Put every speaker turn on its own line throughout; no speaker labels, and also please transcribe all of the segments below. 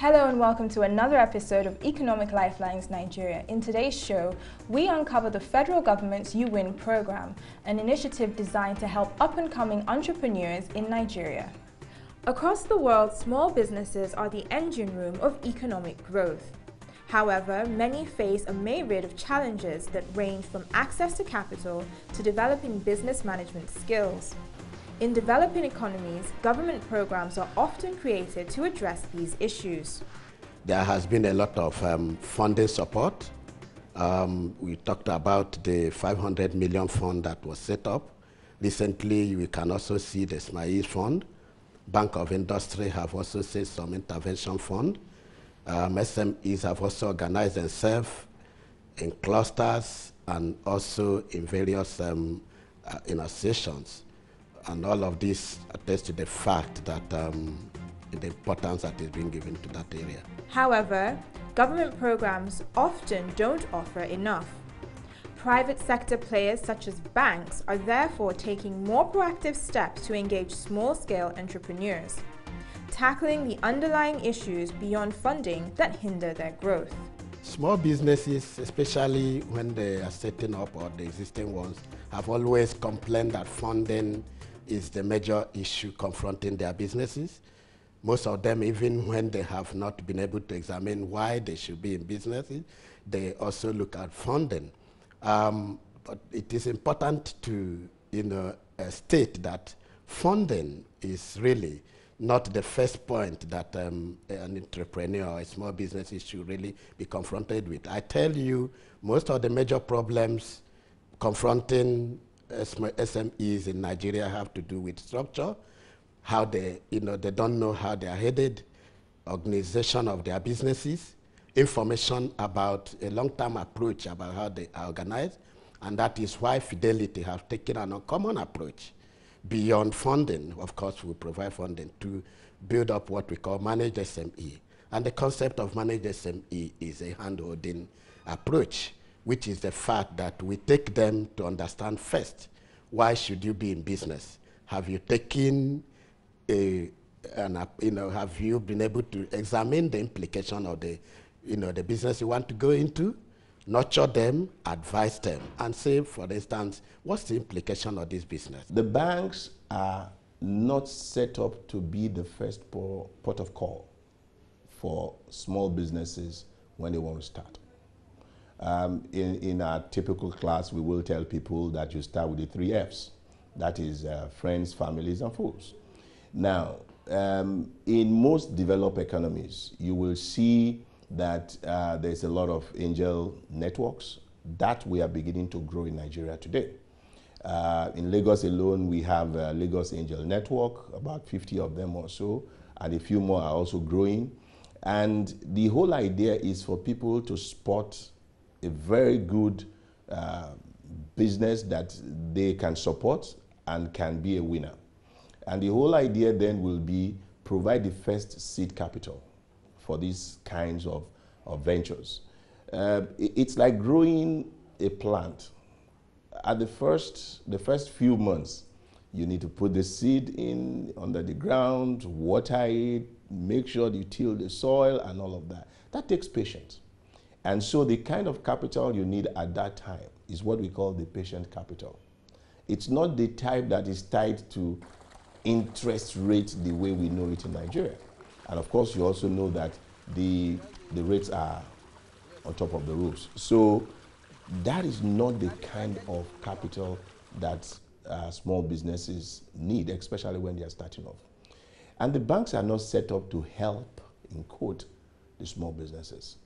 Hello and welcome to another episode of Economic Lifelines Nigeria. In today's show, we uncover the federal government's YouWin program, an initiative designed to help up-and-coming entrepreneurs in Nigeria. Across the world, small businesses are the engine room of economic growth. However, many face a myriad of challenges that range from access to capital to developing business management skills. In developing economies, government programs are often created to address these issues.
There has been a lot of funding support. We talked about the 500 million fund that was set up. Recently, we can also see the SMIE fund. Bank of Industry have also set some intervention fund. SMEs have also organized themselves in clusters and also in various in associations. And all of this attests to the fact that the importance that is being given to that area.
However, government programs often don't offer enough. Private sector players such as banks are therefore taking more proactive steps to engage small-scale entrepreneurs, tackling the underlying issues beyond funding that hinder their growth.
Small businesses, especially when they are setting up or the existing ones, have always complained that funding is the major issue confronting their businesses. Most of them, even when they have not been able to examine why they should be in businesses, they also look at funding. But it is important to state that funding is really not the first point that an entrepreneur or a small business should really be confronted with. I tell you, most of the major problems confronting SMEs in Nigeria have to do with structure, how they don't know how they are headed, organization of their businesses, information about a long-term approach about how they are organized, and that is why Fidelity have taken an uncommon approach beyond funding. Of course, we provide funding to build up what we call managed SME. And the concept of managed SME is a hand-holding approach, which is the fact that we take them to understand first, why should you be in business? Have you taken have you been able to examine the implication of the business you want to go into? Nurture them, advise them, and say, for instance, what's the implication of this business?
The banks are not set up to be the first port of call for small businesses when they want to start. In our typical class, we will tell people that you start with the 3 Fs. That is friends, families, and fools. Now, in most developed economies, you will see that there's a lot of angel networks that we are beginning to grow in Nigeria today. In Lagos alone, we have a Lagos Angel Network, about 50 of them or so, and a few more are also growing. And the whole idea is for people to spot a very good business that they can support and can be a winner. And the whole idea then will be provide the first seed capital for these kinds of ventures. It's like growing a plant. At the first few months, you need to put the seed in under the ground, water it, make sure you till the soil and all of that. That takes patience. And so the kind of capital you need at that time is what we call the patient capital. It's not the type that is tied to interest rate the way we know it in Nigeria. And of course, you also know that the rates are on top of the roofs. So that is not the kind of capital that small businesses need, especially when they are starting off. And the banks are not set up to help, in quote, the small businesses.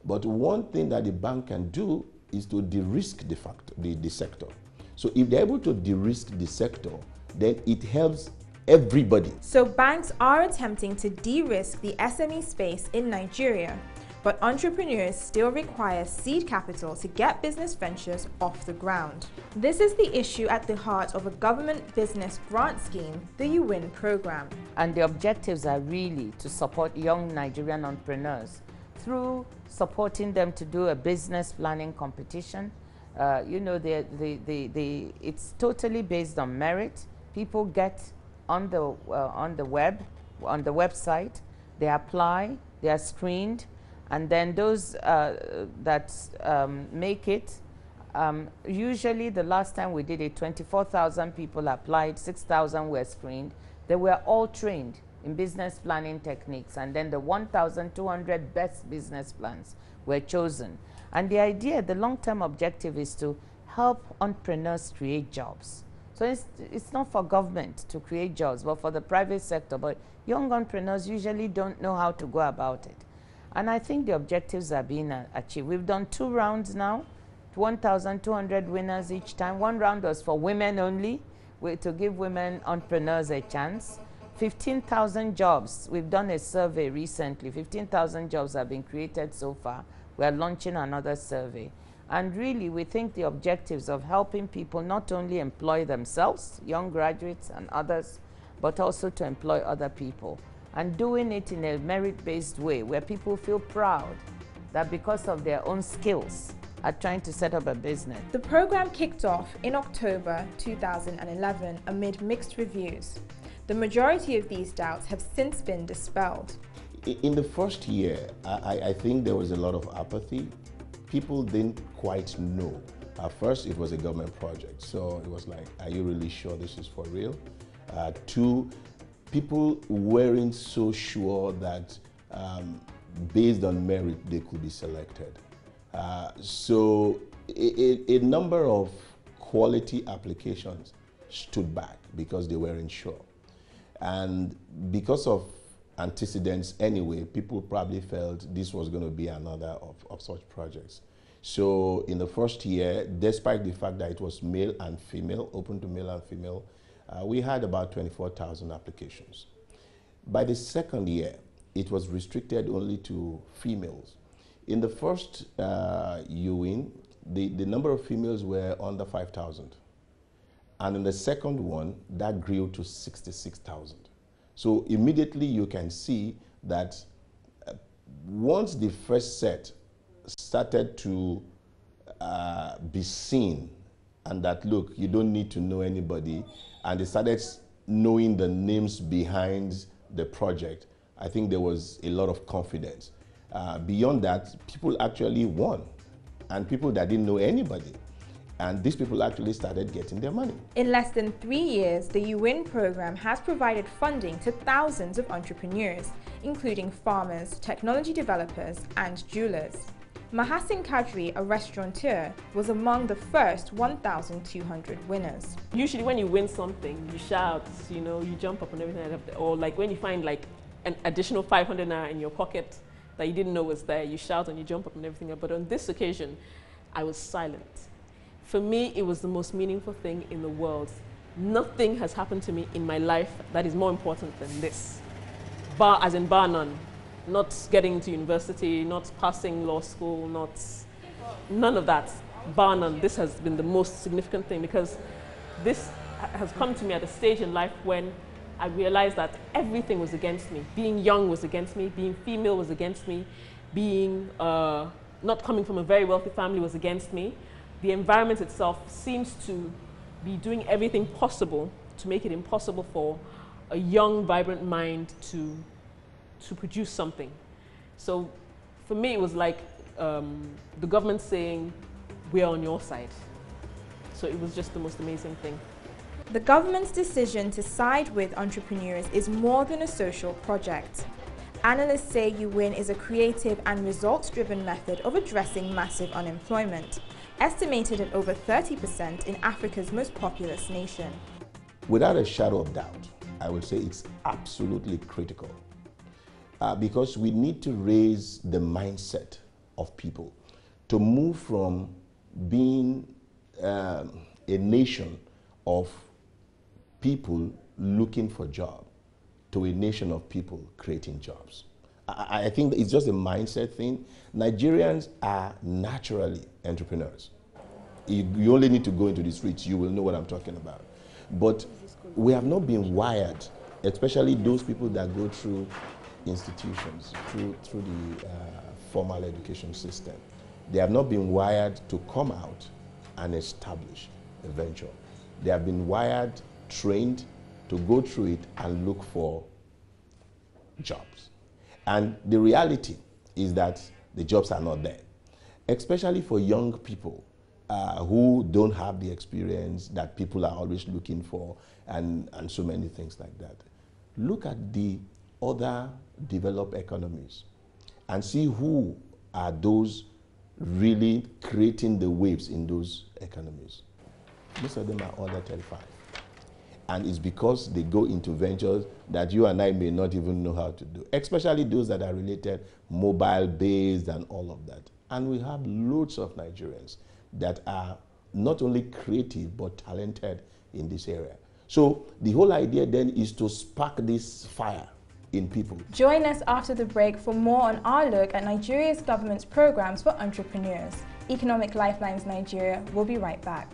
But one thing that the bank can do is to de-risk the sector. So if they're able to de-risk the sector, then it helps everybody.
So banks are attempting to de-risk the SME space in Nigeria, but entrepreneurs still require seed capital to get business ventures off the ground. This is the issue at the heart of a government business grant scheme, the YouWin program.
And the objectives are really to support young Nigerian entrepreneurs through supporting them to do a business planning competition. It's totally based on merit. People get on the website, they apply, They are screened, and then those that make it, usually the last time we did it, 24,000 people applied, 6,000 were screened. They were all trained in business planning techniques, and then the 1,200 best business plans were chosen. And the idea, the long-term objective, is to help entrepreneurs create jobs. So it's not for government to create jobs, but for the private sector. But young entrepreneurs usually don't know how to go about it. And I think the objectives are being achieved. We've done 2 rounds now, 1,200 winners each time. 1 round was for women only, to give women entrepreneurs a chance. 15,000 jobs. We've done a survey recently. 15,000 jobs have been created so far. We're launching another survey. And really, we think the objectives of helping people not only employ themselves, young graduates and others, but also to employ other people. And doing it in a merit-based way where people feel proud that because of their own skills are trying to set up a business.
The program kicked off in October 2011 amid mixed reviews. The majority of these doubts have since been dispelled.
In the first year, I think there was a lot of apathy. People didn't quite know. At first, it was a government project, so it was like, are you really sure this is for real? 2, people weren't so sure that based on merit, they could be selected. So a number of quality applications stood back because they weren't sure. And because of antecedents anyway, people probably felt this was going to be another of such projects. So in the first year, despite the fact that it was male and female, open to male and female, we had about 24,000 applications. By the second year, it was restricted only to females. In the first YouWin, the number of females were under 5,000. And in the second one, that grew to 66,000. So immediately you can see that once the first set started to be seen, and that, look, you don't need to know anybody, and they started knowing the names behind the project, I think there was a lot of confidence. Beyond that, people actually won, and people that didn't know anybody. And these people actually started getting their money.
In less than 3 years, the YouWin program has provided funding to thousands of entrepreneurs, including farmers, technology developers, and jewelers. Mahasin Kadri, a restaurateur, was among the first 1,200 winners.
Usually when you win something, you shout, you know, you jump up and everything, or like when you find like an additional 500 naira in your pocket that you didn't know was there, you shout and you jump up and everything. But on this occasion, I was silent. For me, it was the most meaningful thing in the world. Nothing has happened to me in my life that is more important than this. Bar, as in bar none. Not getting into university, not passing law school, none of that. Bar none. This has been the most significant thing because this has come to me at a stage in life when I realized that everything was against me. Being young was against me, being female was against me, being not coming from a very wealthy family was against me. The environment itself seems to be doing everything possible to make it impossible for a young, vibrant mind to produce something. So for me, it was like the government saying, we're on your side. So it was just the most amazing thing.
The government's decision to side with entrepreneurs is more than a social project. Analysts say YouWin is a creative and results-driven method of addressing massive unemployment, estimated at over 30% in Africa's most populous nation.
Without a shadow of doubt, I would say it's absolutely critical because we need to raise the mindset of people to move from being a nation of people looking for jobs to a nation of people creating jobs. I think it's just a mindset thing. Nigerians are naturally entrepreneurs. You only need to go into the streets, you will know what I'm talking about. But we have not been wired, especially those people that go through institutions, through the formal education system. They have not been wired to come out and establish a venture. They have been wired, trained to go through it and look for jobs. And the reality is that the jobs are not there, especially for young people who don't have the experience that people are always looking for, and so many things like that. Look at the other developed economies and see who are those really creating the waves in those economies. Most of them are under 35. And it's because they go into ventures that you and I may not even know how to do, especially those that are related, mobile-based and all of that. And we have loads of Nigerians that are not only creative but talented in this area. So the whole idea then is to spark this fire in people.
Join us after the break for more on our look at Nigeria's government's programs for entrepreneurs. Economic Lifelines Nigeria will be right back.